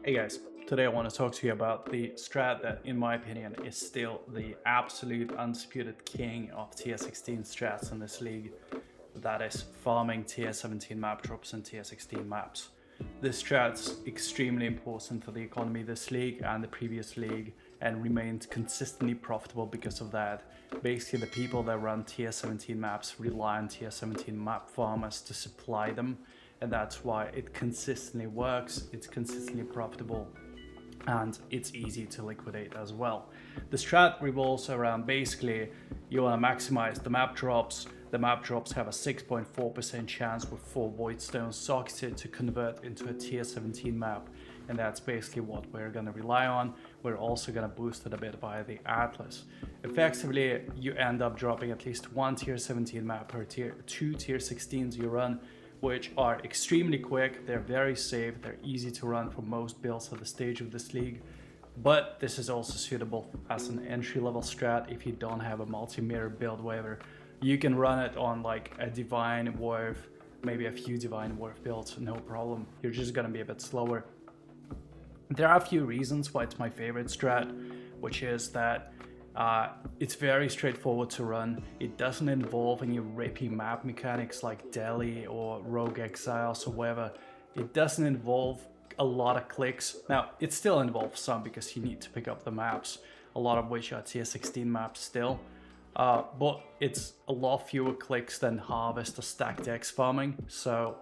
Hey guys, today I want to talk to you about the strat that, in my opinion, is still the absolute undisputed king of tier 16 strats in this league. That is farming tier 17 map drops and tier 16 maps. This strat's extremely important for the economy this league and the previous league, and remained consistently profitable because of that. Basically, the people that run tier 17 maps rely on tier 17 map farmers to supply them, and that's why it consistently works, it's consistently profitable, and it's easy to liquidate as well. The strat revolves around basically you want to maximize the map drops. The map drops have a 6.4% chance with 4 void stones socketed to convert into a tier 17 map, and that's basically what we're going to rely on. We're also going to boost it a bit by the Atlas. Effectively, you end up dropping at least 1 tier 17 map per tier, 2 tier 16s you run, which are extremely quick, they're very safe, they're easy to run for most builds at the stage of this league. But this is also suitable as an entry-level strat if you don't have a multi-mirror build waiver. You can run it on like a divine wharf, maybe a few divine wharf builds, no problem. You're just gonna be a bit slower. There are a few reasons why it's my favorite strat, which is that it's very straightforward to run. It doesn't involve any rippy map mechanics like Delhi or Rogue Exiles or whatever. It doesn't involve a lot of clicks. Now, it still involves some because you need to pick up the maps, a lot of which are tier 16 maps still. But it's a lot fewer clicks than Harvest or Stacked X farming, so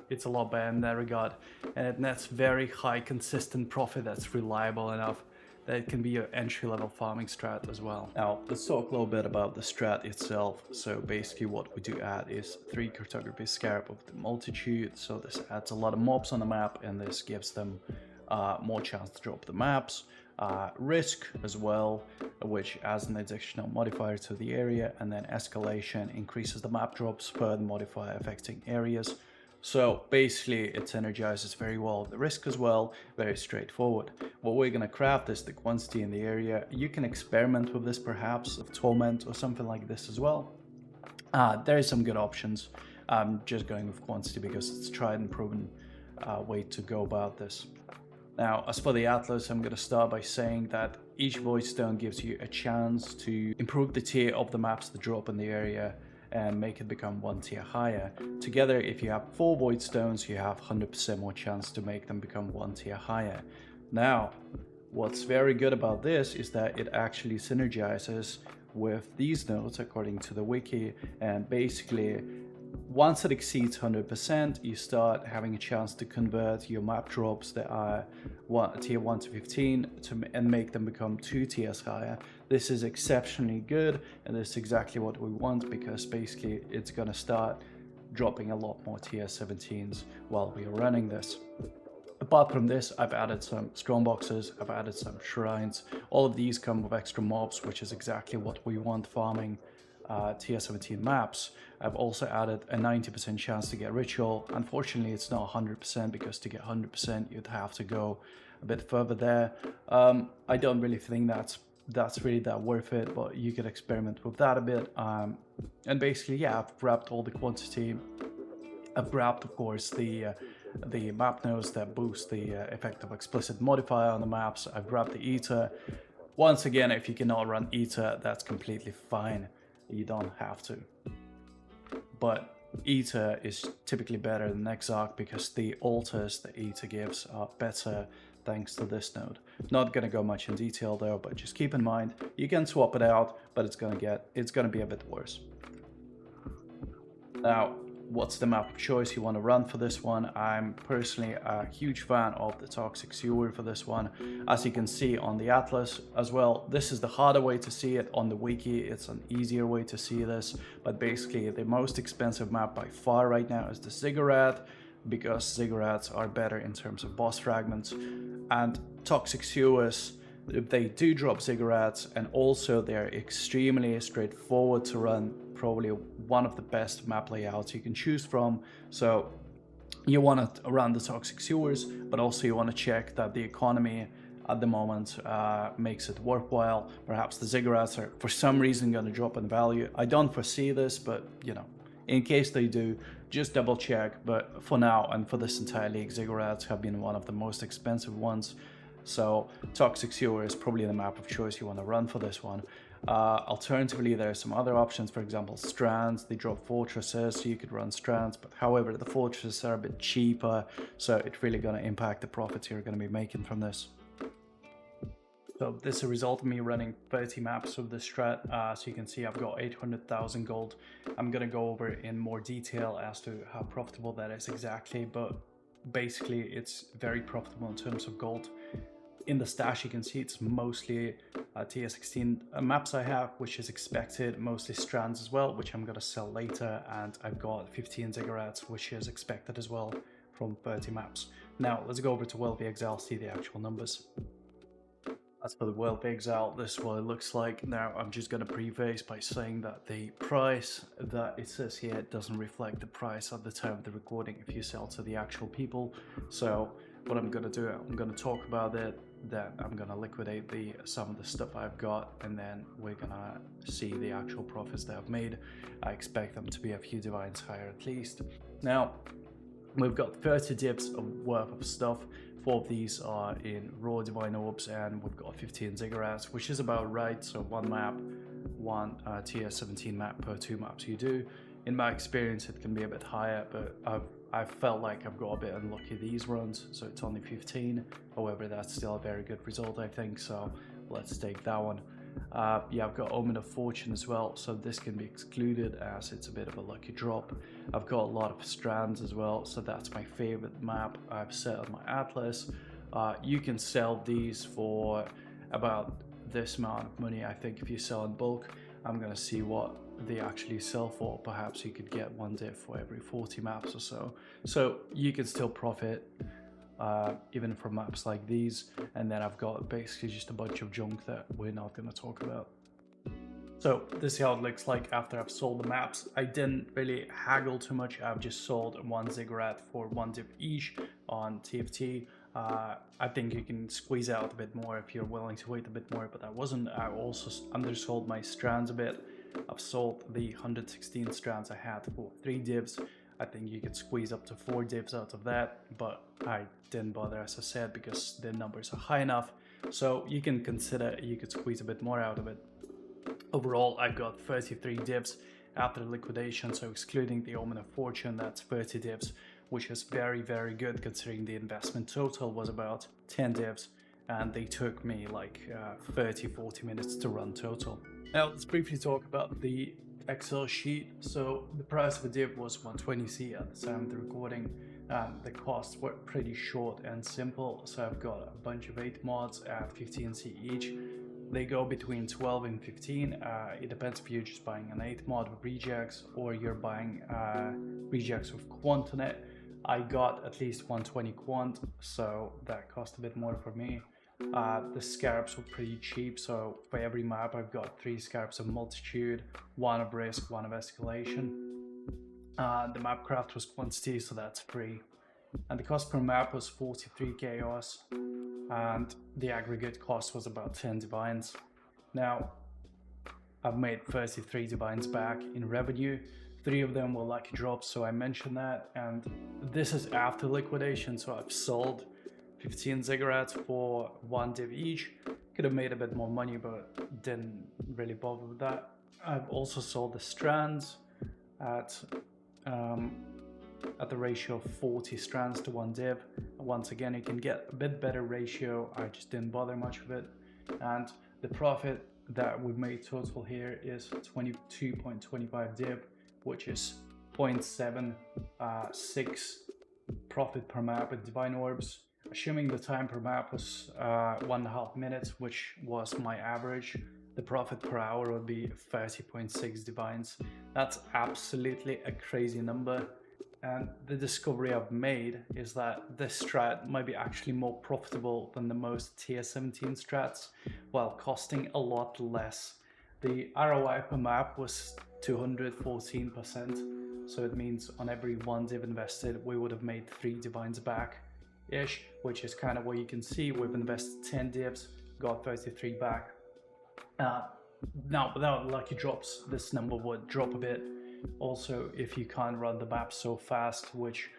it's a lot better in that regard. And it nets very high consistent profit that's reliable enough that it can be your entry-level farming strat as well. Now, let's talk a little bit about the strat itself. So basically what we do add is 3 cartography scarab of the multitude. So this adds a lot of mobs on the map, and this gives them more chance to drop the maps. Risk as well, which adds an additional modifier to the area, and then escalation increases the map drops per the modifier affecting areas. So basically it synergizes very well with the risk as well, very straightforward. What we're going to craft is the quantity in the area. You can experiment with this perhaps, of torment or something like this as well. There is some good options. I'm just going with quantity because it's tried and proven way to go about this. Now, as for the Atlas, I'm going to start by saying that each void stone gives you a chance to improve the tier of the maps that drop in the area and make it become 1 tier higher. Together, if you have 4 void stones, you have 100% more chance to make them become 1 tier higher. Now, what's very good about this is that it actually synergizes with these nodes according to the wiki, and basically once it exceeds 100%, you start having a chance to convert your map drops that are tier 1 to 15 and make them become 2 tiers higher. This is exceptionally good, and this is exactly what we want, because basically it's going to start dropping a lot more tier 17s while we are running this. Apart from this, I've added some strong boxes, I've added some shrines. All of these come with extra mobs, which is exactly what we want farming tier 17 maps. I've also added a 90% chance to get ritual. Unfortunately, it's not 100% because to get 100% you'd have to go a bit further there. I don't really think that's really that worth it, but you could experiment with that a bit. And basically, yeah, I've grabbed all the quantity. I've grabbed, of course, the map nodes that boost the effect of explicit modifier on the maps. I've grabbed the Ether. Once again, if you cannot run Ether, that's completely fine. You don't have to. But Ether is typically better than Exarch because the altars that Ether gives are better thanks to this node. Not gonna go much in detail though, but just keep in mind you can swap it out, but it's gonna be a bit worse. Now, what's the map of choice you want to run for this one? I'm personally a huge fan of the Toxic Sewer for this one. As you can see on the Atlas as well, this is the harder way to see it. On the wiki, it's an easier way to see this, but basically the most expensive map by far right now is the Ziggurat, because Ziggurats are better in terms of boss fragments. And Toxic Sewers, they do drop Ziggurats, and also they're extremely straightforward to run, probably one of the best map layouts you can choose from. So you want to run the Toxic Sewers, but also you want to check that the economy at the moment makes it worthwhile. Perhaps the Ziggurats are for some reason going to drop in value. I don't foresee this, but you know, In case they do, just double check. But for now and for this entire league, Ziggurats have been one of the most expensive ones. So Toxic Sewer is probably the map of choice you want to run for this one. Alternatively, there are some other options. For example, strands, they drop fortresses, so you could run strands, but however, the fortresses are a bit cheaper, so it's really going to impact the profits you're going to be making from this. So this is a result of me running 30 maps of this strat. So you can see I've got 800,000 gold. I'm going to go over in more detail as to how profitable that is exactly, but basically it's very profitable in terms of gold. In the stash, you can see it's mostly T16 maps I have, which is expected, mostly strands as well, which I'm going to sell later, and I've got 15 Ziggurats, which is expected as well from 30 maps. Now, let's go over to Wealthy Exile, see the actual numbers. As for the Wealthy Exile, this is what it looks like. Now, I'm just going to preface by saying that the price that it says here doesn't reflect the price at the time of the recording if you sell to the actual people. So what I'm going to do, I'm going to talk about it, then I'm going to liquidate some of the stuff I've got, and then we're going to see the actual profits that I've made. I expect them to be a few divines higher at least. Now, we've got 30 dips worth of stuff. 4 of these are in raw divine orbs, and we've got 15 Ziggurats, which is about right. So one map, one T17 map per 2 maps you do. In my experience, it can be a bit higher, but I've felt like I've got a bit unlucky these runs, so it's only 15. However, that's still a very good result, I think, so let's take that one. Yeah, I've got Omen of Fortune as well, so this can be excluded as it's a bit of a lucky drop. I've got a lot of strands as well, so that's my favorite map I've set on my atlas. You can sell these for about this amount of money, I think, if you sell in bulk. I'm gonna see what they actually sell for. Perhaps you could get 1 div for every 40 maps or so. So you can still profit even from maps like these. And then I've got basically just a bunch of junk that we're not going to talk about. So this is how it looks like after I've sold the maps. I didn't really haggle too much. I've just sold 1 Ziggurat for 1 div each on TFT. I think you can squeeze out a bit more if you're willing to wait a bit more, but I wasn't. I also undersold my strands a bit. I've sold the 116 strands I had for 3 divs. I think you could squeeze up to 4 divs out of that, but I didn't bother, as I said, because the numbers are high enough. So you can consider you could squeeze a bit more out of it. Overall, I got 33 divs after liquidation, so excluding the Omen of Fortune, that's 30 divs, which is very, very good considering the investment total was about 10 divs, and they took me like 30-40 minutes to run total. Now let's briefly talk about the Excel sheet. So the price of a div was 120C at the time of the recording. The costs were pretty short and simple, so I've got a bunch of 8 mods at 15C each. They go between 12 and 15. It depends if you're just buying an 8 mod with rejects or you're buying rejects with quant on it. I got at least 120 quant, so that cost a bit more for me. The scarabs were pretty cheap, so for every map I've got 3 scarabs of multitude, 1 of risk, 1 of escalation. The map craft was quantity, so that's free. And the cost per map was 43 chaos, and the aggregate cost was about 10 divines. Now, I've made 33 divines back in revenue. 3 of them were lucky drops, so I mentioned that, and this is after liquidation, so I've sold 15 Ziggurats for 1 div each. Could have made a bit more money, but didn't really bother with that. I've also sold the strands at the ratio of 40 strands to 1 div. Once again, you can get a bit better ratio. I just didn't bother much with it. And the profit that we've made total here is 22.25 div, which is 0.76 profit per map with divine orbs. Assuming the time per map was 1.5 minutes, which was my average, the profit per hour would be 30.6 divines. That's absolutely a crazy number. And the discovery I've made is that this strat might be actually more profitable than the most tier 17 strats, while costing a lot less. The ROI per map was 214%, so it means on every 1 div invested, we would have made 3 divines back-ish, which is kind of what you can see. We've invested 10 divs, got 33 back. Now, without lucky drops, this number would drop a bit. Also, if you can't run the map so fast, which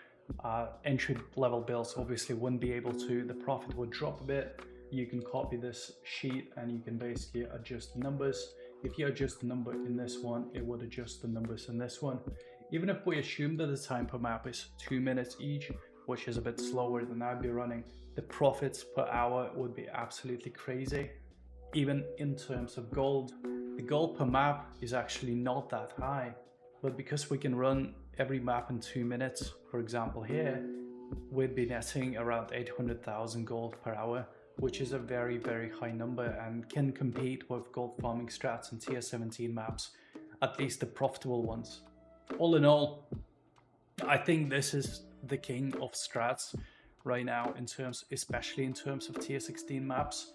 entry level builds obviously wouldn't be able to, the profit would drop a bit. You can copy this sheet and you can basically adjust the numbers. If you adjust the number in this one, it would adjust the numbers in this one. Even if we assume that the time per map is 2 minutes each, which is a bit slower than I'd be running, the profits per hour would be absolutely crazy. Even in terms of gold, the gold per map is actually not that high, but because we can run every map in 2 minutes, for example here, we'd be netting around 800,000 gold per hour, which is a very, very high number and can compete with gold farming strats and tier 17 maps, at least the profitable ones. All in all, I think this is the king of strats right now, especially in terms of tier 16 maps.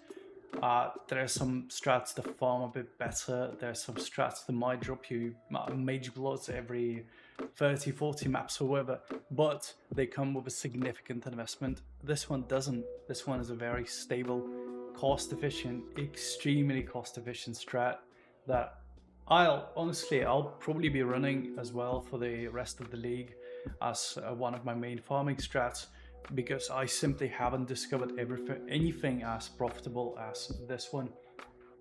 There are some strats that farm a bit better. There are some strats that might drop you major bloods every 30-40 maps or whatever, but they come with a significant investment. This one doesn't. This one is a very stable, cost efficient, extremely cost efficient strat that I'll probably be running as well for the rest of the league as one of my main farming strats, because I simply haven't discovered anything as profitable as this one.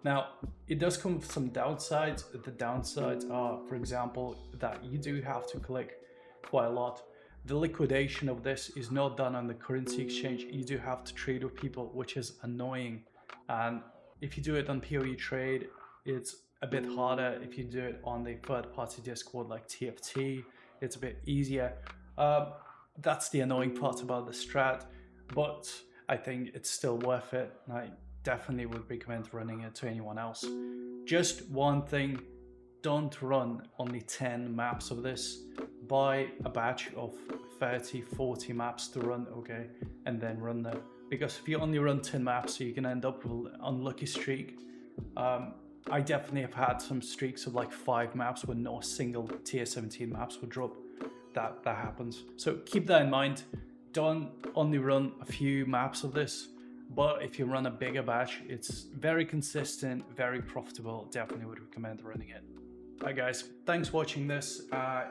Now, it does come with some downsides. The downsides are, for example, that you do have to click quite a lot. The liquidation of this is not done on the currency exchange. You do have to trade with people, which is annoying. And if you do it on PoE trade, it's a bit harder. If you do it on the third-party Discord like TFT, it's a bit easier. That's the annoying part about the strat, but I think it's still worth it. I definitely would recommend running it to anyone else. Just one thing, don't run only 10 maps of this. Buy a batch of 30-40 maps to run, okay, and then run them. Because if you only run 10 maps, you can end up with an unlucky streak. I definitely have had some streaks of like 5 maps where no single tier 17 maps would drop. That happens. So keep that in mind. Don't only run a few maps of this, but if you run a bigger batch, it's very consistent, very profitable. Definitely would recommend running it. Alright guys, thanks for watching this.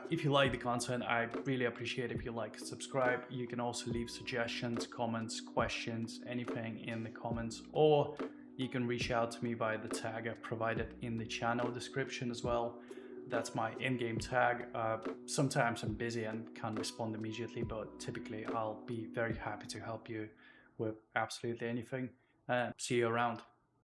If you like the content, I really appreciate it if you like and subscribe. You can also leave suggestions, comments, questions, anything in the comments, or you can reach out to me via the tag I provided in the channel description as well. That's my in-game tag. Sometimes I'm busy and can't respond immediately, but typically I'll be very happy to help you with absolutely anything. See you around.